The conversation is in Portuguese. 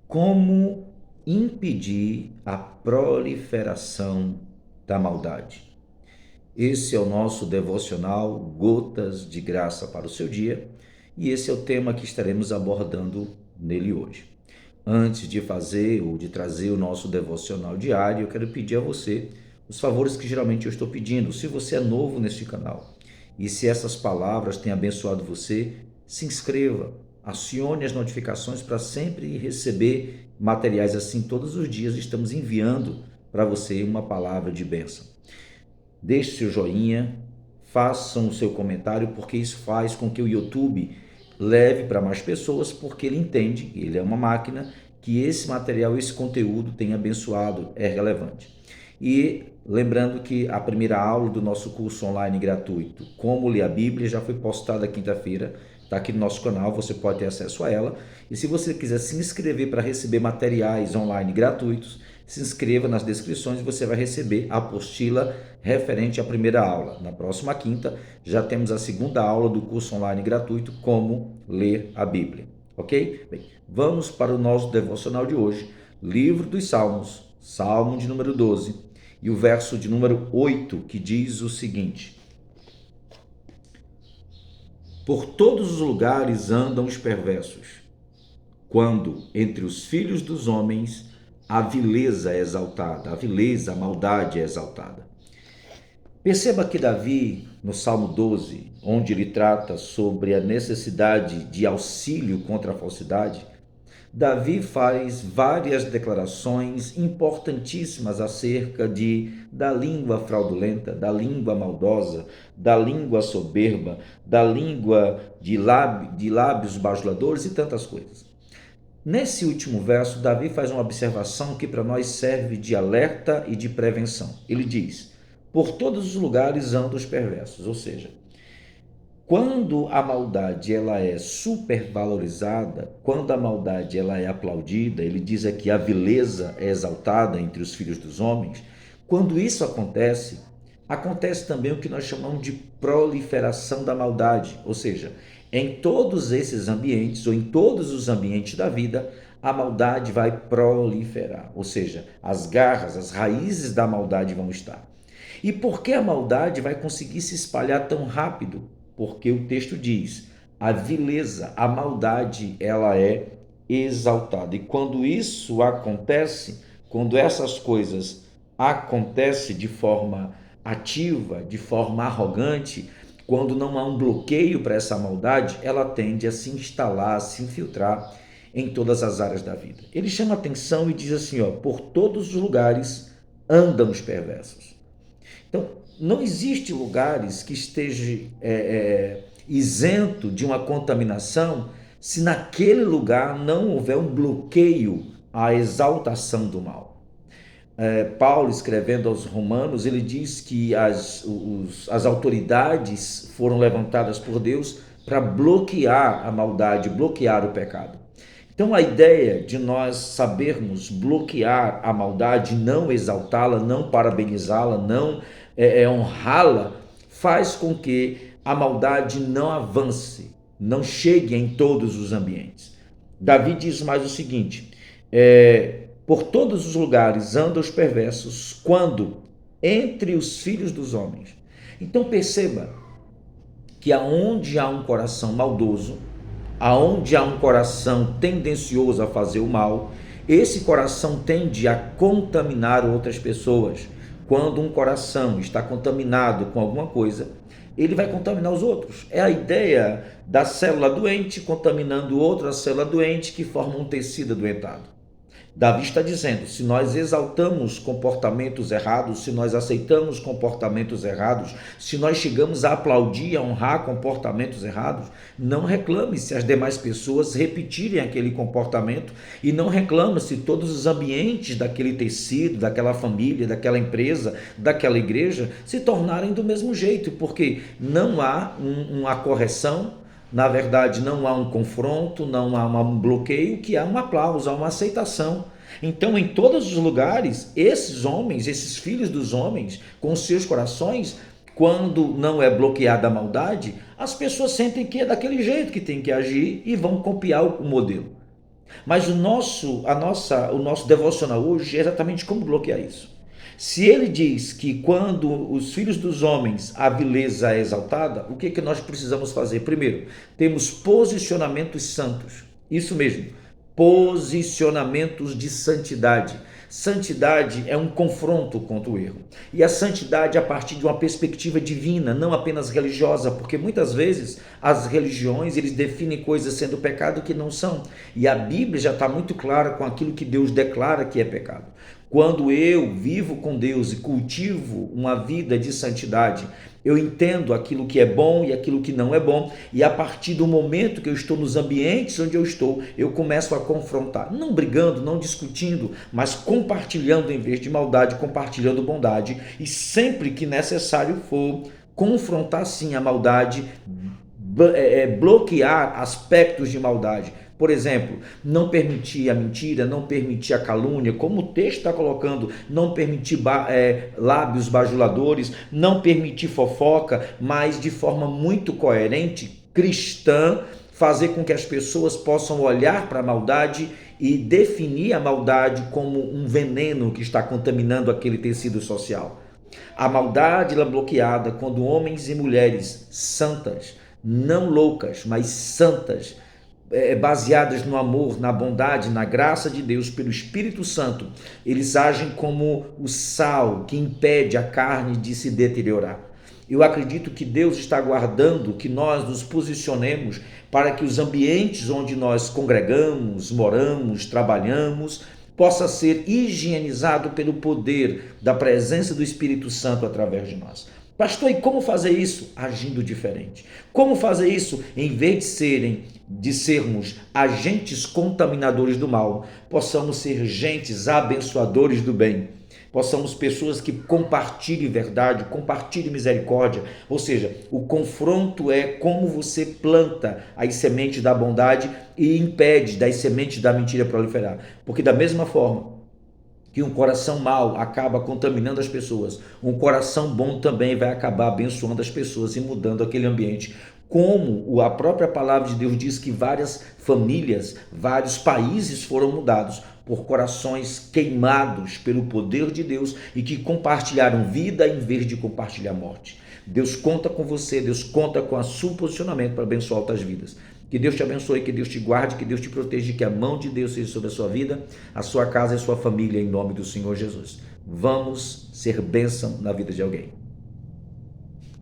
Como impedir a proliferação da maldade? Esse é o nosso devocional Gotas de Graça para o seu dia, e esse é o tema que estaremos abordando nele hoje. Antes de fazer ou de trazer o nosso devocional diário, eu quero pedir a você os favores que geralmente eu estou pedindo. Se você é novo neste canal e se essas palavras têm abençoado você, se inscreva, acione as notificações para sempre receber materiais assim. Todos os dias estamos enviando para você uma palavra de bênção. Deixe seu joinha, façam o seu comentário, porque isso faz com que o YouTube leve para mais pessoas, porque ele entende, ele é uma máquina, que esse material, esse conteúdo tem abençoado, é relevante. E lembrando que a primeira aula do nosso curso online gratuito, Como Ler a Bíblia, já foi postada quinta-feira, está aqui no nosso canal, você pode ter acesso a ela. E se você quiser se inscrever para receber materiais online gratuitos, se inscreva nas descrições e você vai receber a apostila referente à primeira aula. Na próxima quinta, já temos a segunda aula do curso online gratuito, Como Ler a Bíblia. Ok? Bem, vamos para o nosso devocional de hoje, Livro dos Salmos, Salmo de número 12, e o verso de número 8, que diz o seguinte: Por todos os lugares andam os perversos, quando entre os filhos dos homens a vileza é exaltada, a vileza, a maldade é exaltada. Perceba que Davi, no Salmo 12, onde ele trata sobre a necessidade de auxílio contra a falsidade, Davi faz várias declarações importantíssimas acerca da língua fraudulenta, da língua maldosa, da língua soberba, da língua de lábios bajuladores e tantas coisas. Nesse último verso, Davi faz uma observação que para nós serve de alerta e de prevenção. Ele diz: por todos os lugares andam os perversos, ou seja, quando a maldade ela é supervalorizada, quando a maldade ela é aplaudida, ele diz aqui a vileza é exaltada entre os filhos dos homens. Quando isso acontece, acontece também o que nós chamamos de proliferação da maldade, ou seja, em todos esses ambientes ou em todos os ambientes da vida, a maldade vai proliferar, ou seja, as garras, as raízes da maldade vão estar. E por que a maldade vai conseguir se espalhar tão rápido? Porque o texto diz: a vileza, a maldade, ela é exaltada. E quando isso acontece, quando essas coisas acontecem de forma ativa, de forma arrogante, quando não há um bloqueio para essa maldade, ela tende a se instalar, a se infiltrar em todas as áreas da vida. Ele chama atenção e diz assim, ó, por todos os lugares andam os perversos. Então, não existe lugares que esteja isento de uma contaminação se naquele lugar não houver um bloqueio à exaltação do mal. Paulo, escrevendo aos Romanos, ele diz que as autoridades foram levantadas por Deus para bloquear a maldade, bloquear o pecado. Então, a ideia de nós sabermos bloquear a maldade, não exaltá-la, não parabenizá-la, não honrá-la, faz com que a maldade não avance, não chegue em todos os ambientes. Davi diz mais o seguinte: por todos os lugares andam os perversos, quando entre os filhos dos homens. Então perceba que aonde há um coração maldoso, aonde há um coração tendencioso a fazer o mal, esse coração tende a contaminar outras pessoas. Quando um coração está contaminado com alguma coisa, ele vai contaminar os outros. É a ideia da célula doente contaminando outra célula doente que forma um tecido adoentado. Davi está dizendo, se nós exaltamos comportamentos errados, se nós aceitamos comportamentos errados, se nós chegamos a aplaudir, a honrar comportamentos errados, não reclame se as demais pessoas repetirem aquele comportamento e não reclame se todos os ambientes daquele tecido, daquela família, daquela empresa, daquela igreja se tornarem do mesmo jeito, porque não há uma correção. Na verdade, não há um confronto, não há um bloqueio, que há um aplauso, há uma aceitação. Então, em todos os lugares, esses homens, esses filhos dos homens, com seus corações, quando não é bloqueada a maldade, as pessoas sentem que é daquele jeito que tem que agir e vão copiar o modelo. Mas o nosso devocional hoje é exatamente como bloquear isso. Se ele diz que quando os filhos dos homens a vileza é exaltada, o que que nós precisamos fazer? Primeiro, temos posicionamentos santos. Isso mesmo, posicionamentos de santidade. Santidade é um confronto contra o erro. E a santidade a partir de uma perspectiva divina, não apenas religiosa, porque muitas vezes as religiões eles definem coisas sendo pecado que não são. E a Bíblia já está muito clara com aquilo que Deus declara que é pecado. Quando eu vivo com Deus e cultivo uma vida de santidade, eu entendo aquilo que é bom e aquilo que não é bom, e a partir do momento que eu estou nos ambientes onde eu estou, eu começo a confrontar, não brigando, não discutindo, mas compartilhando em vez de maldade, compartilhando bondade, e sempre que necessário for, confrontar sim a maldade, bloquear aspectos de maldade. Por exemplo, não permitir a mentira, não permitir a calúnia, como o texto está colocando, não permitir lábios bajuladores, não permitir fofoca, mas de forma muito coerente, cristã, fazer com que as pessoas possam olhar para a maldade e definir a maldade como um veneno que está contaminando aquele tecido social. A maldade é bloqueada quando homens e mulheres santas, não loucas, mas santas, baseadas no amor, na bondade, na graça de Deus pelo Espírito Santo, eles agem como o sal que impede a carne de se deteriorar. Eu acredito que Deus está aguardando que nós nos posicionemos para que os ambientes onde nós congregamos, moramos, trabalhamos, possa ser higienizado pelo poder da presença do Espírito Santo através de nós. Pastor, e como fazer isso? Agindo diferente. Como fazer isso? Em vez de sermos agentes contaminadores do mal, possamos ser gentes abençoadores do bem. Possamos pessoas que compartilhem verdade, compartilhem misericórdia. Ou seja, o confronto é como você planta as sementes da bondade e impede das sementes da mentira proliferar. Porque da mesma forma que um coração mau acaba contaminando as pessoas, um coração bom também vai acabar abençoando as pessoas e mudando aquele ambiente. Como a própria palavra de Deus diz que várias famílias, vários países foram mudados por corações queimados pelo poder de Deus e que compartilharam vida em vez de compartilhar morte. Deus conta com você, Deus conta com o seu posicionamento para abençoar outras vidas. Que Deus te abençoe, que Deus te guarde, que Deus te proteja, que a mão de Deus seja sobre a sua vida, a sua casa e a sua família, em nome do Senhor Jesus. Vamos ser bênção na vida de alguém.